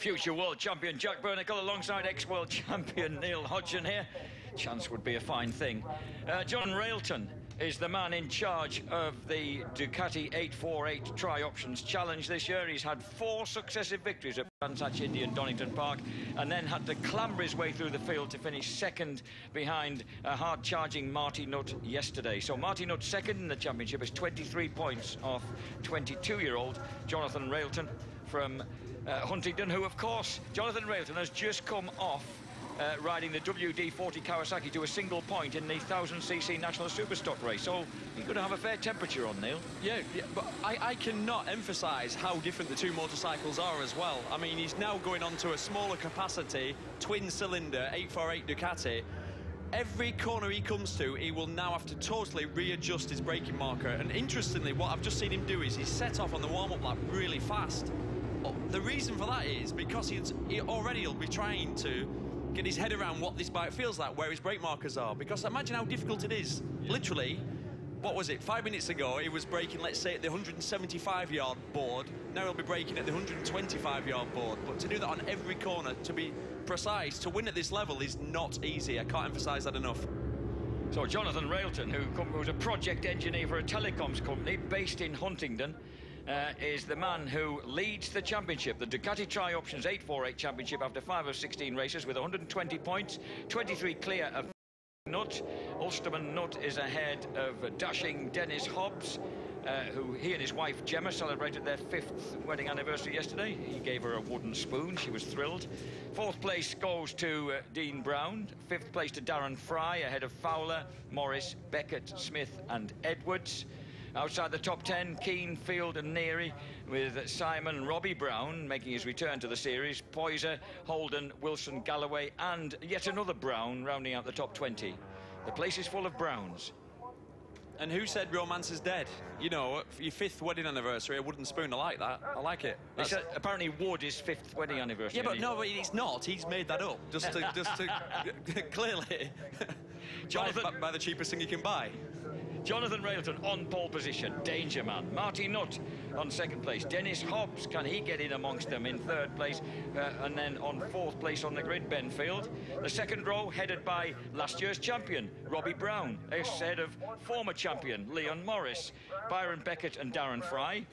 Future world champion Jack Bernicle alongside ex-world champion Neil Hodgson here. Chance would be a fine thing. John Railton is the man in charge of the Ducati 848 Trioptions Challenge this year. He's had 4 successive victories at Brands Hatch Indy and Donington Park, and then had to clamber his way through the field to finish second behind a hard-charging Marty Nutt yesterday. So Marty Nutt second in the championship is 23 points off 22-year-old Jonathan Railton from Huntingdon, who, of course, Jonathan Railton has just come off riding the WD-40 Kawasaki to a single point in the 1000cc National Superstock race. So you're going to have a fair temperature on, Neil. Yeah, but I cannot emphasise how different the two motorcycles are as well. I mean, he's now going on to a smaller capacity, twin-cylinder 848 Ducati. Every corner he comes to, he will now have to totally readjust his braking marker. And interestingly, what I've just seen him do is he's set off on the warm-up lap really fast. The reason for that is because he'll be trying to get his head around what this bike feels like, where his brake markers are. Because imagine how difficult it is. Yeah. Literally, what was it, 5 minutes ago, he was braking, let's say, at the 175-yard board. Now he'll be braking at the 125-yard board. But to do that on every corner, to be precise, to win at this level is not easy. I can't emphasise that enough. So Jonathan Railton, who's a project engineer for a telecoms company based in Huntingdon, is the man who leads the championship, the Ducati Trioptions 848 Championship, after 5 of 16 races with 120 points, 23 clear of Nutt. Ulsterman Nutt is ahead of dashing Dennis Hobbs, who he and his wife Gemma celebrated their 5th wedding anniversary yesterday. He gave her a wooden spoon. She was thrilled. 4th place goes to Dean Brown. 5th place to Darren Fry, ahead of Fowler, Morris, Beckett, Smith and Edwards. Outside the top 10, Keane, Field and Neary, with Simon and Robbie Brown making his return to the series. Poyser, Holden, Wilson, Galloway and yet another Brown rounding out the top 20. The place is full of Browns. And who said romance is dead? You know, for your 5th wedding anniversary, a wooden spoon, I like that. I like it. Apparently Wood is 5th wedding anniversary. Yeah, but no, but it's not. He's made that up. Just to clearly, Jonathan, buy the cheapest thing you can buy. Jonathan Railton on pole position, danger man. Marty Nutt on 2nd place. Dennis Hobbs, can he get in amongst them in 3rd place? And then on 4th place on the grid, Ben Field. The 2nd row headed by last year's champion, Robbie Brown, ahead of former champion, Leon Morris, Byron Beckett and Darren Fry.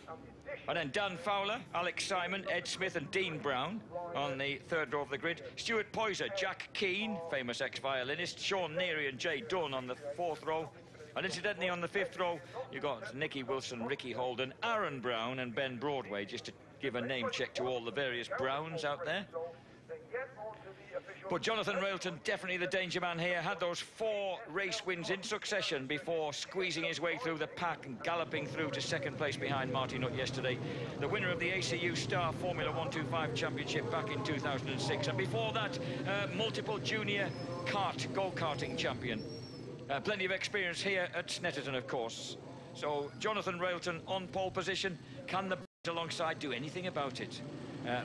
And then Dan Fowler, Alex Simon, Ed Smith and Dean Brown on the 3rd row of the grid. Stuart Poyser, Jack Keane, famous ex-violinist, Sean Neary and Jay Dunn on the 4th row. And incidentally, on the 5th row, you've got Nicky Wilson, Ricky Holden, Aaron Brown and Ben Broadway, just to give a name check to all the various Browns out there. But Jonathan Railton, definitely the danger man here, had those 4 race wins in succession before squeezing his way through the pack and galloping through to 2nd place behind Marty Nutt yesterday. The winner of the ACU Star Formula 125 Championship back in 2006. And before that, multiple junior go-karting champion. Plenty of experience here at Snetterton, of course. So Jonathan Railton on pole position. Can the alongside do anything about it?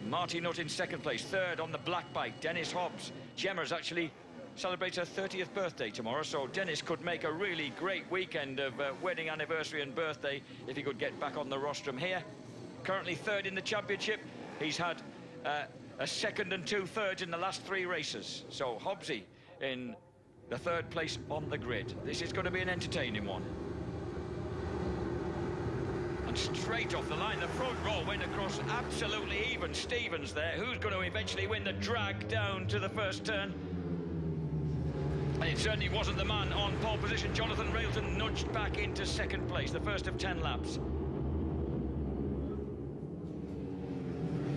Marty Nutt in 2nd place. 3rd on the black bike, Dennis Hobbs. Gemma's actually celebrates her 30th birthday tomorrow, so Dennis could make a really great weekend of wedding anniversary and birthday if he could get back on the rostrum here. Currently 3rd in the championship. He's had a 2nd and 2 thirds in the last 3 races. So Hobbsy in the 3rd place on the grid. This is going to be an entertaining one. And straight off the line, the front row went across absolutely even Stevens there. Who's going to eventually win the drag down to the first turn? And it certainly wasn't the man on pole position. Jonathan Railton nudged back into 2nd place, the first of 10 laps.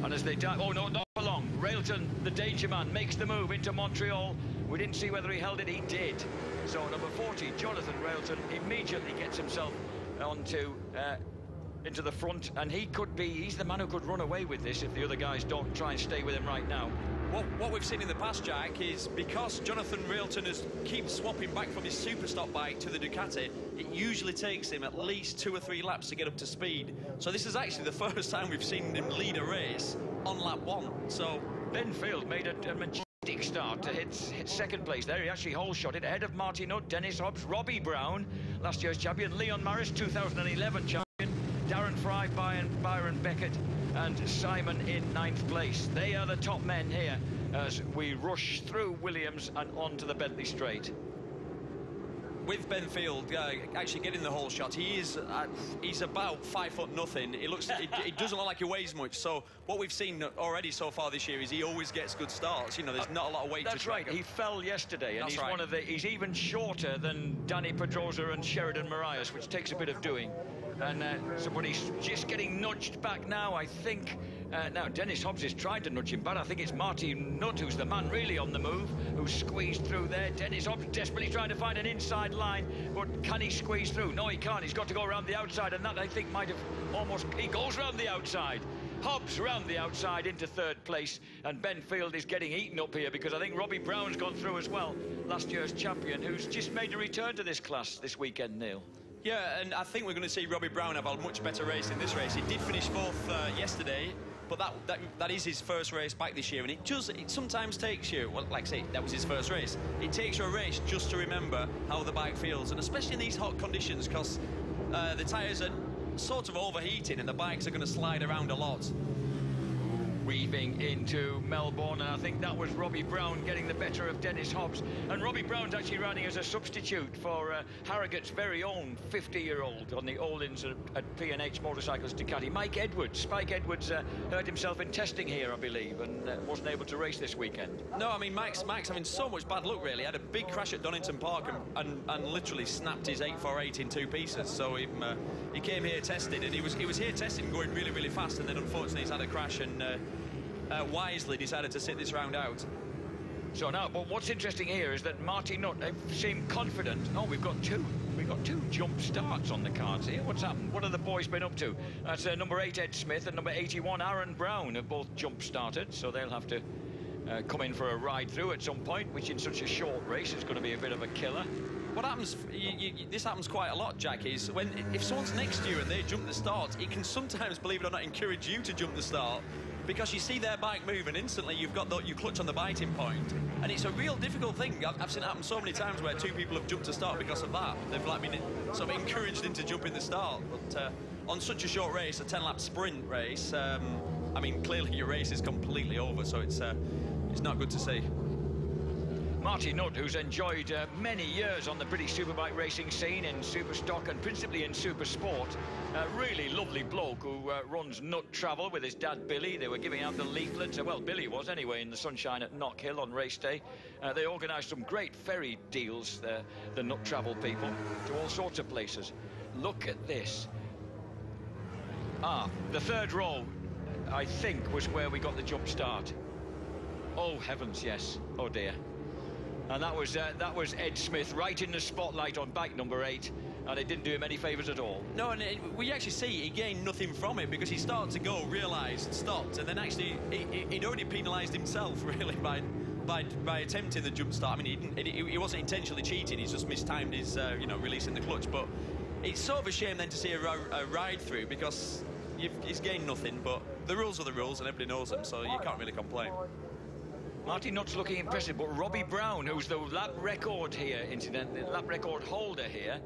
And as they die, oh no, not for long. Railton, the danger man, makes the move into Montreal. We didn't see whether he held it, he did. So number 40, Jonathan Railton, immediately gets himself into the front, and he's the man who could run away with this if the other guys don't try and stay with him right now. What we've seen in the past, Jack, is because Jonathan Railton keeps swapping back from his Superstock bike to the Ducati, it usually takes him at least 2 or 3 laps to get up to speed. So this is actually the first time we've seen him lead a race on lap 1. So Ben Field made a majestic start to hit 2nd place there. He actually hole-shot it ahead of Marty Nutt, Dennis Hobbs, Robbie Brown, last year's champion, Leon Morris, 2011 champion, Darren Fry, Byron Beckett and Simon in 9th place. They are the top men here as we rush through Williams and onto the Bentley Straight. With Ben Field actually getting the whole shot, he's about 5'0". It doesn't look like he weighs much. So what we've seen already so far this year is he always gets good starts. You know, there's not a lot of weight. That's right. He fell yesterday, and he's even shorter than Danny Pedrosa and Sheridan Marias, which takes a bit of doing. And but he's just getting nudged back now, I think. Now, Dennis Hobbs is trying to nudge him back. I think it's Martin Nutt who's the man really on the move, who's squeezed through there. Dennis Hobbs desperately trying to find an inside line, but can he squeeze through? No, he can't. He's got to go around the outside, and that, I think, might have almost... He goes round the outside. Hobbs round the outside into 3rd place, and Ben Field is getting eaten up here because I think Robbie Brown's gone through as well, last year's champion, who's just made a return to this class this weekend, Neil. Yeah, and I think we're going to see Robbie Brown have a much better race in this race. He did finish 4th yesterday, but that is his first race back this year, and it sometimes takes you, well, like I say, that was his first race. It takes you a race just to remember how the bike feels, and especially in these hot conditions, because the tyres are sort of overheating and the bikes are going to slide around a lot. Weaving into Melbourne, and I think that was Robbie Brown getting the better of Dennis Hobbs. And Robbie Brown's actually running as a substitute for Harrogate's very own 50-year-old on the Oldings at P&H Motorcycles Ducati, Mike Edwards. Spike Edwards hurt himself in testing here, I believe, and wasn't able to race this weekend. No, I mean, Mike's having so much bad luck, really. He had a big crash at Donington Park and literally snapped his 848 in 2 pieces. So he came here testing, and he was here testing, going really, really fast, and then unfortunately he's had a crash and wisely decided to sit this round out. So now, but what's interesting here is that Marty Nutt seemed confident. Oh, we've got two jump starts on the cards here. What's happened? What have the boys been up to? That's number 8 Ed Smith and number 81 Aaron Brown have both jump started, so they'll have to come in for a ride through at some point, which in such a short race is going to be a bit of a killer. What happens, this happens quite a lot, Jack, is if someone's next to you and they jump the start, it can sometimes, believe it or not, encourage you to jump the start, because you see their bike move and instantly you've got you clutch on the biting point, and it's a real difficult thing. I've seen it happen so many times where 2 people have jumped to start because of that. They've been sort of encouraged into jumping the start, but on such a short race, a 10-lap sprint race, I mean, clearly your race is completely over, so it's not good to see. Marty Nutt, who's enjoyed many years on the British superbike racing scene in Superstock and principally in Supersport. Really lovely bloke who runs Nutt Travel with his dad Billy. They were giving out the leaflets, well, Billy was anyway, in the sunshine at Knock Hill on race day. They organised some great ferry deals, the Nutt Travel people, to all sorts of places. Look at this. The 3rd row, I think, was where we got the jump start. Oh, heavens, yes. Oh, dear. And that was Ed Smith right in the spotlight on bike number 8, and it didn't do him any favours at all. No, and we actually see he gained nothing from it, because he started to go, realised, stopped, and then actually he'd already penalised himself really by attempting the jump start. I mean, he wasn't intentionally cheating; he's just mistimed his releasing the clutch. But it's sort of a shame then to see a ride through, because he's gained nothing. But the rules are the rules, and everybody knows them, so you can't really complain. Marty Nutt's looking impressive, but Robbie Brown, who's the lap record here, incidentally, lap record holder here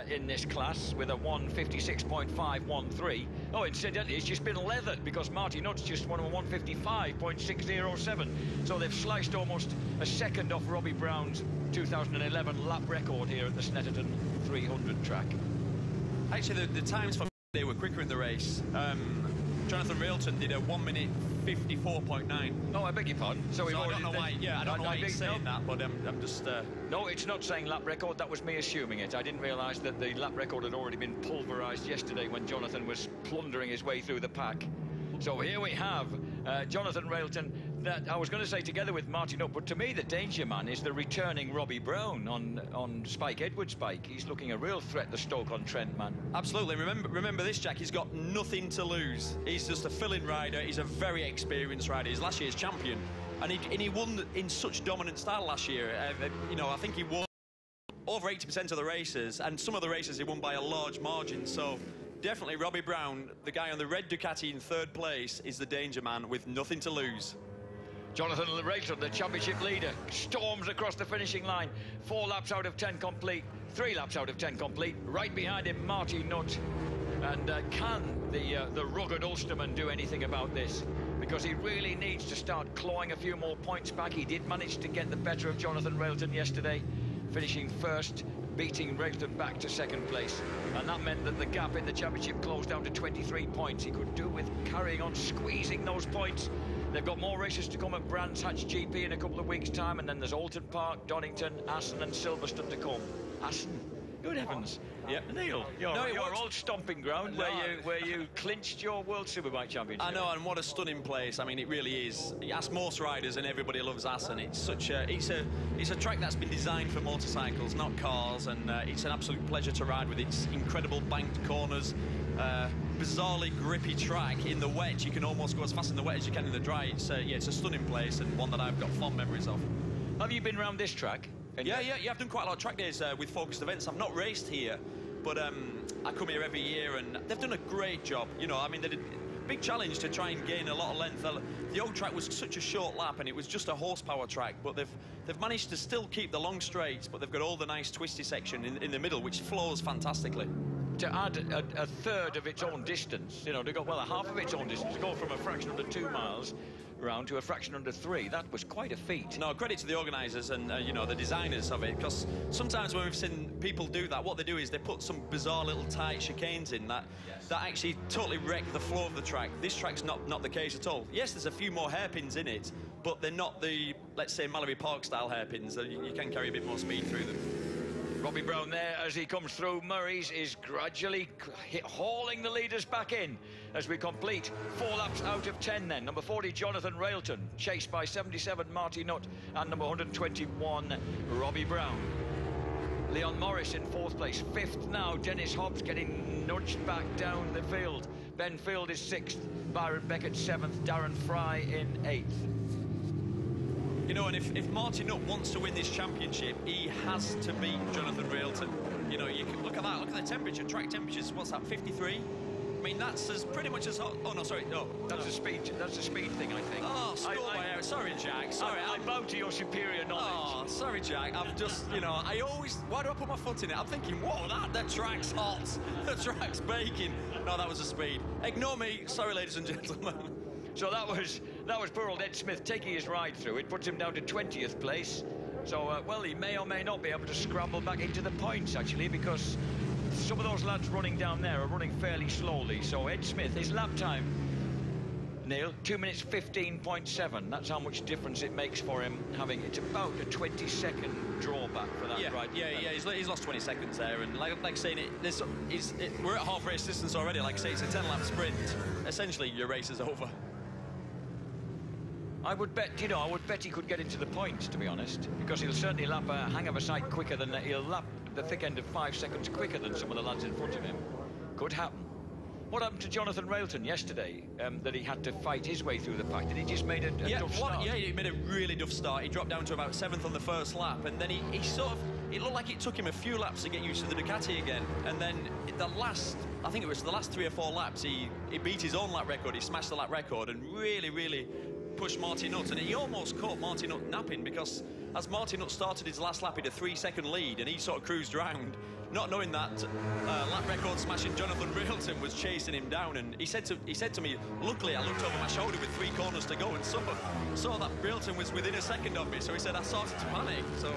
in this class with a 1:56.513. Oh, incidentally, it's just been leathered because Marty Nutt's just won a 1:55.607. So they've sliced almost a second off Robbie Brown's 2011 lap record here at the Snetterton 300 track. Actually, the times for they were quicker in the race. Jonathan Railton did a 1:54.9. Oh, I beg your pardon. So I don't know why. Yeah, I don't know why he's saying that, but I'm just. No, it's not saying lap record. That was me assuming it. I didn't realise that the lap record had already been pulverised yesterday when Jonathan was plundering his way through the pack. So here we have Jonathan Railton. That I was going to say together with Martin Nutt, but to me the danger man is the returning Robbie Brown on Spike Edwards' bike. He's looking a real threat to Stoke-on-Trent, man. Absolutely. Remember this, Jack. He's got nothing to lose. He's just a fill-in rider. He's a very experienced rider. He's last year's champion, and he won in such dominant style last year. I think he won over 80% of the races, and some of the races he won by a large margin. So definitely Robbie Brown, the guy on the red Ducati in 3rd place, is the danger man with nothing to lose. Jonathan Railton, the championship leader, storms across the finishing line. 4 laps out of 10 complete, 3 laps out of 10 complete. Right behind him, Marty Nutt. And can the rugged Ulsterman do anything about this? Because he really needs to start clawing a few more points back. He did manage to get the better of Jonathan Railton yesterday, finishing first, beating Railton back to second place. And that meant that the gap in the championship closed down to 23 points. He could do with carrying on squeezing those points. They've got more races to come at Brands Hatch GP in a couple of weeks' time, and then there's Alton Park, Donington, Aston and Silverstone to come. Aston? Good heavens. Yeah. Neil, your old stomping ground where you clinched your World Superbike Championship. I know, and what a stunning place. I mean, it really is. You ask most riders and everybody loves Assen. It's such a it's a track that's been designed for motorcycles, not cars, and it's an absolute pleasure to ride with its incredible banked corners. Bizarrely grippy track. In the wet you can almost go as fast in the wet as you can in the dry. It's it's a stunning place, and one that I've got fond memories of. Have you been around this track? Yeah, I've done quite a lot of track days with focused events. I've not raced here, but I come here every year, and they've done a great job. You know, I mean, they did a big challenge to try and gain a lot of length. The old track was such a short lap, and it was just a horsepower track, but they've managed to still keep the long straights, but they've got all the nice twisty section in the middle, which flows fantastically. To add a third of its own distance, you know, to go, well, a half of its own distance, to go from a fraction under 2 miles round to a fraction under 3, that was quite a feat. No, credit to the organisers and, you know, the designers of it, because sometimes when we've seen people do that, what they do is they put some bizarre little tight chicanes in that actually totally wreck the flow of the track. This track's not the case at all. Yes, there's a few more hairpins in it, but they're not the, let's say, Mallory Park style hairpins. You can carry a bit more speed through them. Robbie Brown there as he comes through. Murray's is gradually hauling the leaders back in as we complete 4 laps out of 10 then. Number 40, Jonathan Railton, chased by 77, Marty Nutt, and number 121, Robbie Brown. Leon Morris in 4th place. 5th now, Dennis Hobbs getting nudged back down the field. Ben Field is 6th, Byron Beckett 7th, Darren Fry in 8th. You know, and if Marty Nutt wants to win this championship, he has to beat Jonathan Railton. You know, you can look at that, look at the temperature, track temperatures, what's that, 53? I mean, that's as pretty much as hot. Oh, no, sorry, no. That's a speed thing, I think. Oh, sorry, Jack, sorry. I bow to your superior knowledge. Oh, sorry, Jack, I've just, you know, why do I put my foot in it? I'm thinking, whoa, the track's hot, the track's baking. No, that was a speed. Ignore me, sorry, ladies and gentlemen. So that was poor old Ed Smith taking his ride through. It puts him down to 20th place. So, well, he may or may not be able to scramble back into the points, actually, because some of those lads running down there are running fairly slowly. So Ed Smith, his lap time, Neil, 2 minutes 15.7. That's how much difference it makes for him having. It's about a 20-second drawback for that ride. Yeah, he's lost 20 seconds there, and like saying we're at half race distance already. Like I say, it's a 10-lap sprint. Essentially, your race is over. I would bet he could get into the points, to be honest, because he'll certainly lap a hang of a sight quicker than he'll lap the thick end of 5 seconds quicker than some of the lads in front of him. Could happen. What happened to Jonathan Railton yesterday, that he had to fight his way through the pack? Did he just made a tough start? Yeah, he made a really tough start. He dropped down to about 7th on the first lap, and then he sort of, it looked like it took him a few laps to get used to the Ducati again. And then I think it was the last 3 or 4 laps, he beat his own lap record. He smashed the lap record and really pushed Marty Nutt, and he almost caught Marty Nutt napping, because as Marty Nutt started his last lap, he had a 3-second lead, and he sort of cruised round, not knowing that lap record smashing Jonathan Railton was chasing him down. And he said to me, luckily I looked over my shoulder with 3 corners to go and saw that Railton was within a second of me, so he said I started to panic. So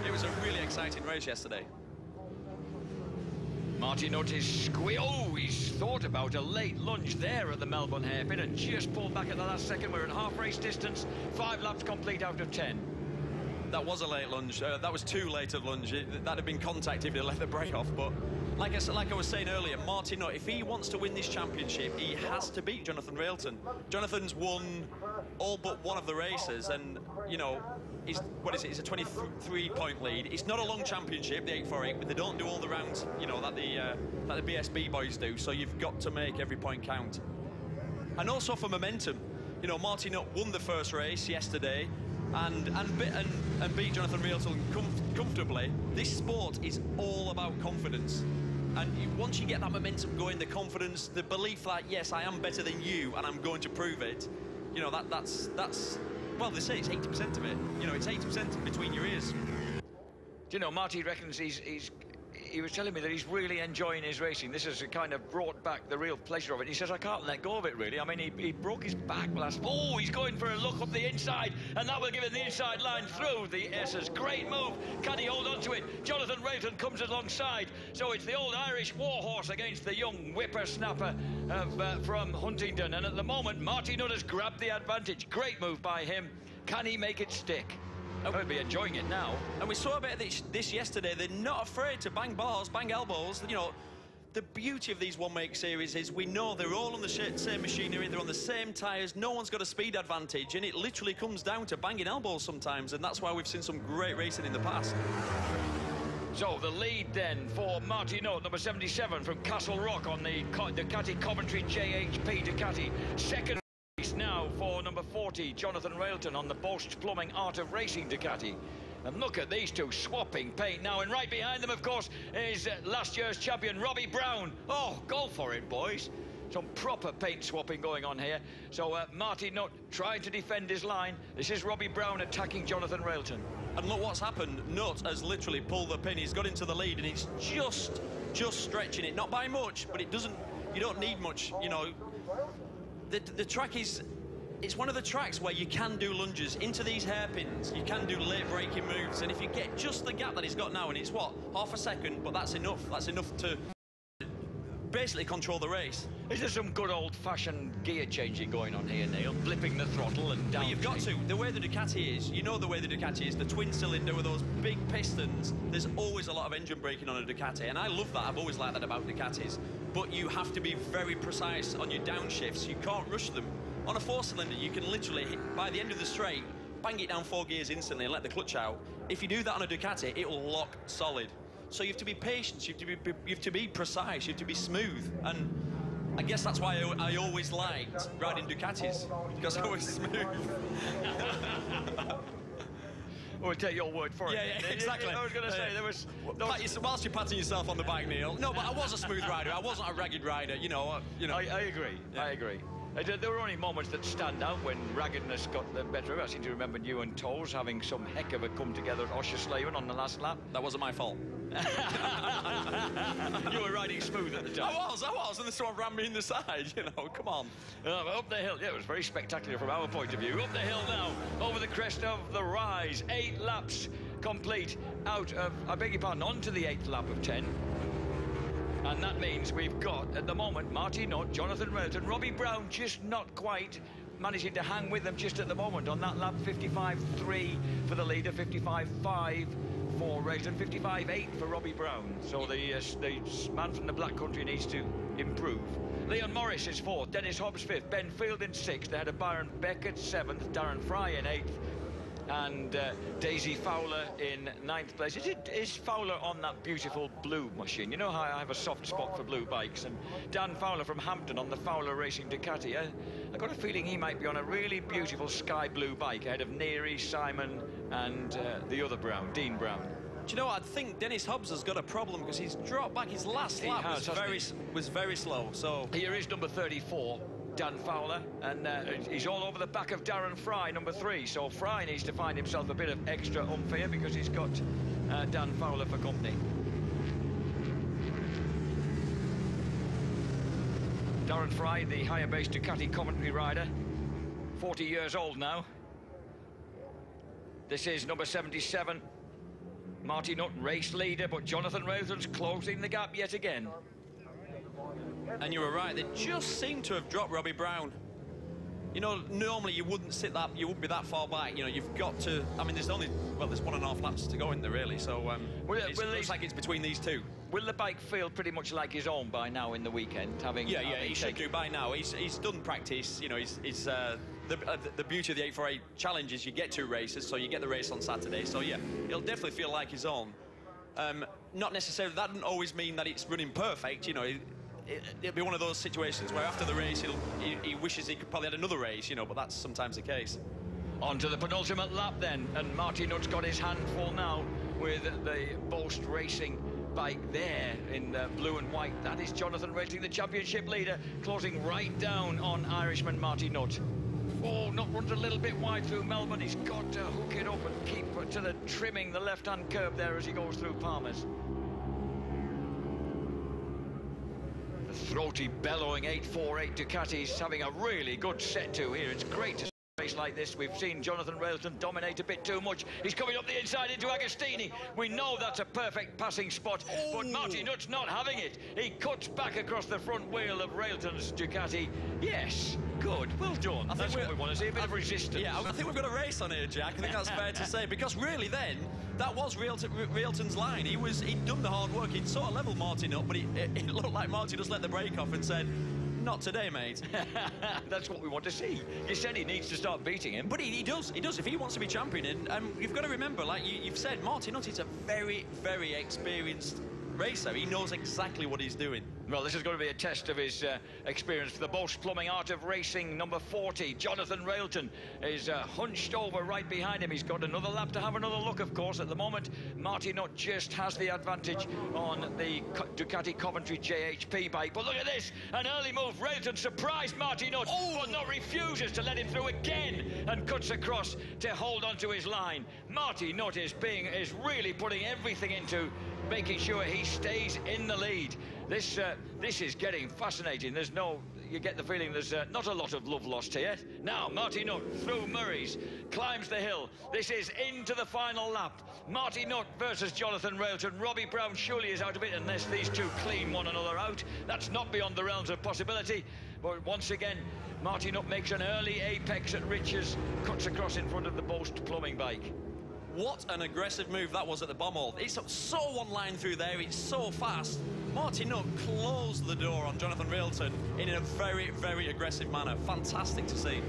it was a really exciting race yesterday. Marty Nutt is he's thought about a late lunge there at the Melbourne hairpin and just pulled back at the last second. We're at half race distance, 5 laps complete out of 10. That was a late lunge. That was too late a lunge. That'd have been contact if he let the brake off. But like I was saying earlier, Marty Nutt, if he wants to win this championship, he has to beat Jonathan Railton. Jonathan's won all but one of the races, and you know, it's a 23-point lead. It's not a long championship, the 848, but they don't do all the rounds, you know, that the BSB boys do. So you've got to make every point count. And also for momentum, you know, Marty Nutt won the first race yesterday, and beat Jonathan Railton comfortably. This sport is all about confidence. And once you get that momentum going, the confidence, the belief that, yes, I am better than you and I'm going to prove it, you know, that's well, they say it's 80% of it. You know, it's 80% between your ears. Do you know, Marty reckons he was telling me that he's really enjoying his racing. This has kind of brought back the real pleasure of it. He says, I can't let go of it, really. I mean, he broke his back last... Oh, he's going for a look up the inside, and that will give him the inside line through the S's. Great move. Can he hold on to it? Jonathan Railton comes alongside. So it's the old Irish warhorse against the young whippersnapper from Huntingdon. And at the moment, Marty Nutt has grabbed the advantage. Great move by him. Can he make it stick? I'll be enjoying it now. And we saw a bit of this yesterday. They're not afraid to bang bars, bang elbows. You know, the beauty of these one-make series is we know they're all on the same machinery, they're on the same tyres, no one's got a speed advantage, and it literally comes down to banging elbows sometimes, and that's why we've seen some great racing in the past. So the lead then for Marty Nutt, number 77 from Castle Rock on the Ducati Coventry JHP Ducati. Second race now for number 40, Jonathan Railton on the Bosch Plumbing Art of Racing Ducati. And look at these two swapping paint now, and right behind them, of course, is last year's champion, Robbie Brown. Oh, go for it, boys. Some proper paint swapping going on here. So Marty Nutt trying to defend his line. This is Robbie Brown attacking Jonathan Railton. And look what's happened. Nutt has literally pulled the pin. He's got into the lead, and it's just stretching it. Not by much, but it doesn't... You don't need much, you know. The track is... It's one of the tracks where you can do lunges into these hairpins. You can do late braking moves, and if you get just the gap that he's got now, and it's what, half a second, but that's enough. That's enough to basically control the race. Is there some good old-fashioned gear changing going on here, Neil? Blipping the throttle and down. Well, you've got to. The way the Ducati is, you know the way the Ducati is, the twin cylinder with those big pistons, there's always a lot of engine braking on a Ducati, and I love that. I've always liked that about Ducatis. But you have to be very precise on your downshifts. You can't rush them. On a four-cylinder, you can literally, by the end of the straight, bang it down 4 gears instantly and let the clutch out. If you do that on a Ducati, it will lock solid. So you have to be patient, you have to be precise, you have to be smooth. And I guess that's why I always liked riding Ducatis, because I was smooth. We'll take your word for it. Yeah, exactly. I was going to say, there was... Whilst you're patting yourself on the back, Neil. No, but I was a smooth rider. I wasn't a ragged rider, you know. I agree, yeah. I agree. There were only moments that stand out when raggedness got the better of it. I seem to remember you and Toes having some heck of a come together at Oschersleben on the last lap. That wasn't my fault. You were riding smooth at the time. I was, and this one ran me in the side, you know, come on. Up the hill, yeah, it was very spectacular from our point of view. Up the hill now, over the crest of the rise. 8 laps complete out of, I beg your pardon, onto the 8th lap of 10. And that means we've got, at the moment, Marty Nutt, Jonathan Railton, Robbie Brown just not quite managing to hang with them just at the moment on that lap. 55.3 for the leader, 55.5 for Railton, 55.8 for Robbie Brown. So the man from the Black Country needs to improve. Leon Morris is 4th, Dennis Hobbs 5th, Ben Field in 6th, ahead of Byron Beck at 7th, Darren Fry in 8th, and Daisy Fowler in 9th place. Is Fowler on that beautiful blue machine? You know how I have a soft spot for blue bikes, and Dan Fowler from Hampton on the Fowler Racing Ducati. I got a feeling he might be on a really beautiful sky blue bike ahead of Neary, Simon, and the other Brown, Dean Brown. Do you know what? I think Dennis Hobbs has got a problem because he's dropped back. His last lap was very slow. So here is number 34. Dan Fowler, and he's all over the back of Darren Fry, number 3. So Fry needs to find himself a bit of extra oomph here because he's got Dan Fowler for company. Darren Fry, the higher base Ducati Coventry rider, 40 years old now. This is number 77, Marty Nutt, race leader, but Jonathan Railton's closing the gap yet again. And you were right, they just seem to have dropped Robbie Brown. You know, normally you wouldn't be that far back. You know, you've got to, I mean, there's 1.5 laps to go in there, really, so it looks like it's between these two. Will the bike feel pretty much like his own by now in the weekend, having... Yeah, he should do by now. He's done practice, you know, the beauty of the 848 challenge is you get 2 races, so you get the race on Saturday, so yeah, it'll definitely feel like his own. Not necessarily, that doesn't always mean that it's running perfect, you know. It'll be one of those situations where after the race he wishes he could probably had another race, you know, but that's sometimes the case. On to the penultimate lap then, and Marty Nutt's got his hand full now with the Bosch Racing bike there in blue and white. That is Jonathan Railton, the championship leader, closing right down on Irishman Marty Nutt. Oh, Nutt runs a little bit wide through Melbourne. He's got to hook it up and keep to the trimming the left-hand curve there as he goes through Palmer's. throaty, bellowing 848 Ducatis having a really good set to here. It's great to see a race like this. We've seen Jonathan Railton dominate a bit too much. He's coming up the inside into Agostini. We know that's a perfect passing spot, but Marty Nutt's not having it. He cuts back across the front wheel of Railton's Ducati. Yes, good, well done. That's what we want to see, a bit of resistance. Yeah, I think we've got a race on here, Jack. I think that's fair to say, because really then, that was Railton's line. He'd done the hard work. He'd sort of leveled Marty Nutt, but it looked like Marty just let the brake off and said, "Not today, mate." That's what we want to see. You said he needs to start beating him. But he does. If he wants to be champion, and you've got to remember, like you've said, Marty Nutt is a very, very experienced racer. He knows exactly what he's doing. Well, this is going to be a test of his experience. The Boast Plumbing Art of Racing, number 40, Jonathan Railton, is hunched over right behind him. He's got another lap to have another look, of course. At the moment, Marty Nutt just has the advantage on the Ducati Coventry JHP bike. But look at this, an early move. Railton surprised Marty Nutt, but Nutt refuses to let him through again and cuts across to hold onto his line. Marty Nutt is really putting everything into making sure he stays in the lead. This is getting fascinating. You get the feeling there's not a lot of love lost here. Now, Marty Nutt through Murray's, climbs the hill. This is into the final lap. Marty Nutt versus Jonathan Railton. Robbie Brown surely is out of it unless these two clean one another out. That's not beyond the realms of possibility. But once again, Marty Nutt makes an early apex at Riches, cuts across in front of the Boast Plumbing bike. What an aggressive move that was at the Bommel. It's so one line through there, it's so fast. Marty Nutt closed the door on Jonathan Railton in a very, very aggressive manner. Fantastic to see.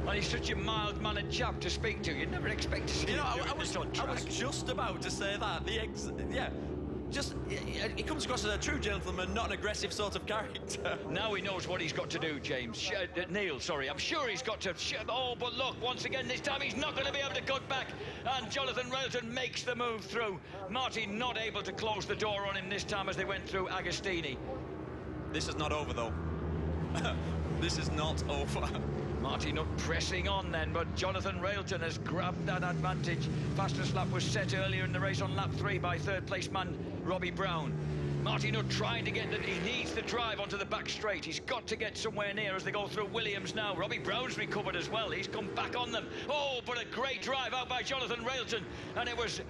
And he's such a mild-mannered chap to speak to. You'd never expect to see him doing this on track. I was just about to say that. He comes across as a true gentleman, not an aggressive sort of character. Now he knows what he's got to do, James. Neil, sorry. I'm sure he's got to... Oh, but look, once again, this time he's not going to be able to cut back. And Jonathan Railton makes the move through. Marty not able to close the door on him this time as they went through Agostini. This is not over, though. This is not over. Marty Nutt pressing on then, but Jonathan Railton has grabbed that advantage. Fastest lap was set earlier in the race on lap 3 by third-place man Robbie Brown. Marty Nutt trying to get he needs the drive onto the back straight. He's got to get somewhere near as they go through Williams now. Robbie Brown's recovered as well. He's come back on them. Oh, but a great drive out by Jonathan Railton. And it was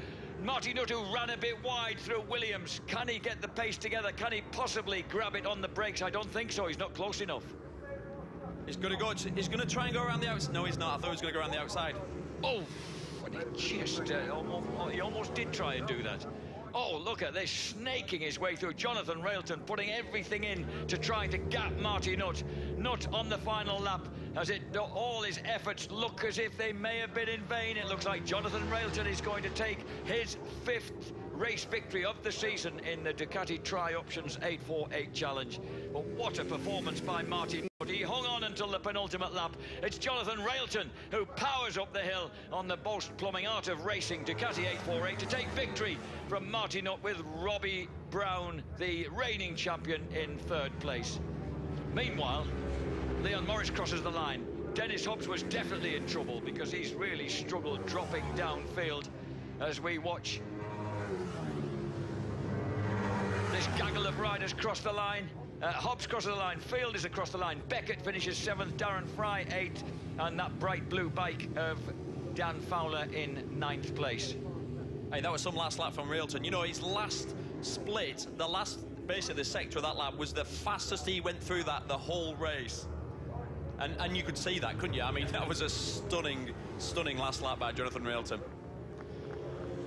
Marty Nutt who ran a bit wide through Williams. Can he get the pace together? Can he possibly grab it on the brakes? I don't think so. He's not close enough. He's going to try and go around the outside. No, he's not. I thought he was going to go around the outside. Oh, and he almost did try and do that. Oh, look at this, snaking his way through. Jonathan Railton putting everything in to trying to gap Marty Nutt. Nutt on the final lap, as all his efforts look as if they may have been in vain. It looks like Jonathan Railton is going to take his 5th race victory of the season in the Ducati Trioptions 848 Challenge. But what a performance by Marty Nutt. He hung on until the penultimate lap. It's Jonathan Railton who powers up the hill on the Boast Plumbing Art of Racing Ducati 848 to take victory from Marty Nutt, with Robbie Brown, the reigning champion, in 3rd place. Meanwhile, Leon Morris crosses the line. Dennis Hobbs was definitely in trouble because he's really struggled dropping downfield as we watch this gaggle of riders cross the line. Hobbs crosses the line, Field is across the line, Beckett finishes 7th, Darren Fry 8th, and that bright blue bike of Dan Fowler in 9th place. Hey, that was some last lap from Railton. You know, his last split, basically the sector of that lap was the fastest he went through the whole race. And you could see that, couldn't you? I mean, that was a stunning last lap by Jonathan Railton.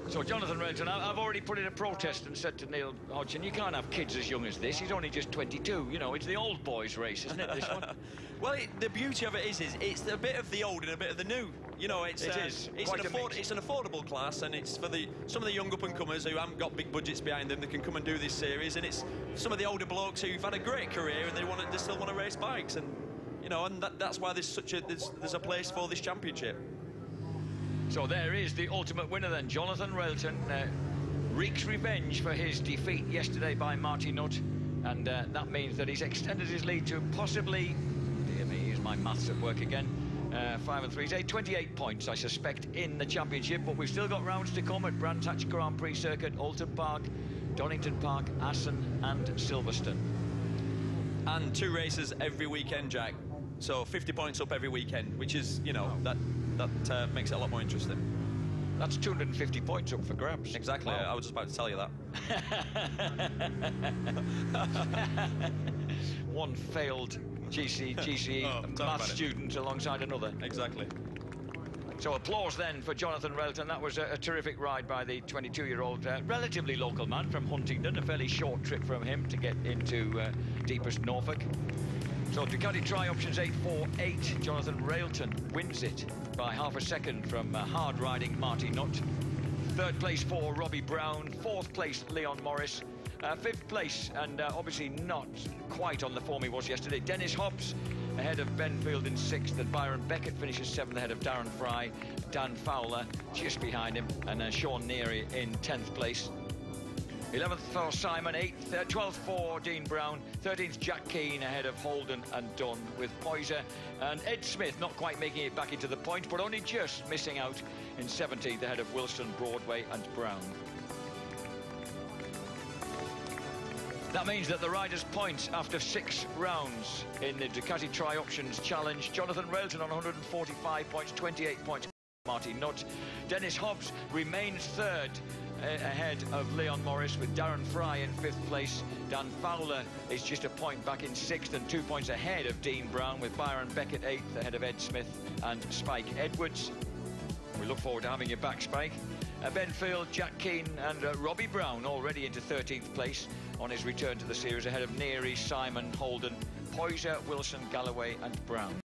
So Jonathan Railton, I've already put in a protest and said to Neil Hodgson, you can't have kids as young as this. He's only just 22. You know, it's the old boys' race, isn't it, this one? Well, the beauty of it is it's a bit of the old and a bit of the new. You know, it's an affordable class, and it's for some of the young up-and-comers who haven't got big budgets behind them that can come and do this series, and it's some of the older blokes who've had a great career and they still want to race bikes, and you know, and that's why there's a place for this championship. So there is the ultimate winner then. Jonathan Railton wreaks revenge for his defeat yesterday by Marty Nutt, and that means that he's extended his lead to possibly, dear me, here's my maths at work again, 5 and 3, 28 points, I suspect, in the championship. But we've still got rounds to come at Brands Hatch Grand Prix Circuit, Alton Park, Donington Park, Assen and Silverstone. And 2 races every weekend, Jack. So 50 points up every weekend, which is, you know, that makes it a lot more interesting. That's 250 points up for grabs. Exactly. Wow. I was just about to tell you that. One failed GCE math student alongside another. Exactly. So applause then for Jonathan Railton. That was a terrific ride by the 22-year-old, relatively local man from Huntingdon. A fairly short trip from him to get into deepest Norfolk. So Ducati Trioptions 848. Jonathan Railton wins it by half a second from hard-riding Marty Nutt. 3rd place for Robbie Brown. 4th place Leon Morris. 5th place, and obviously not quite on the form he was yesterday, Dennis Hobbs ahead of Benfield in 6th, and Byron Beckett finishes 7th ahead of Darren Fry. Dan Fowler just behind him, and Sean Neary in 10th place. 11th for Simon, 12th for Dean Brown, 13th Jack Keane ahead of Holden and Dunn, with Poyser and Ed Smith not quite making it back into the points, but only just missing out in 17th ahead of Wilson, Broadway and Brown. That means that the riders point after 6 rounds in the Ducati Trioptions Challenge. Jonathan Railton on 145 points, 28 points. Marty Nutt. Dennis Hobbs remains 3rd ahead of Leon Morris, with Darren Fry in 5th place. Dan Fowler is just a point back in 6th and 2 points ahead of Dean Brown, with Byron Beckett 8th ahead of Ed Smith and Spike Edwards. We look forward to having you back, Spike. Benfield, Jack Keane and Robbie Brown already into 13th place on his return to the series ahead of Neary, Simon, Holden, Poyser, Wilson, Galloway and Brown.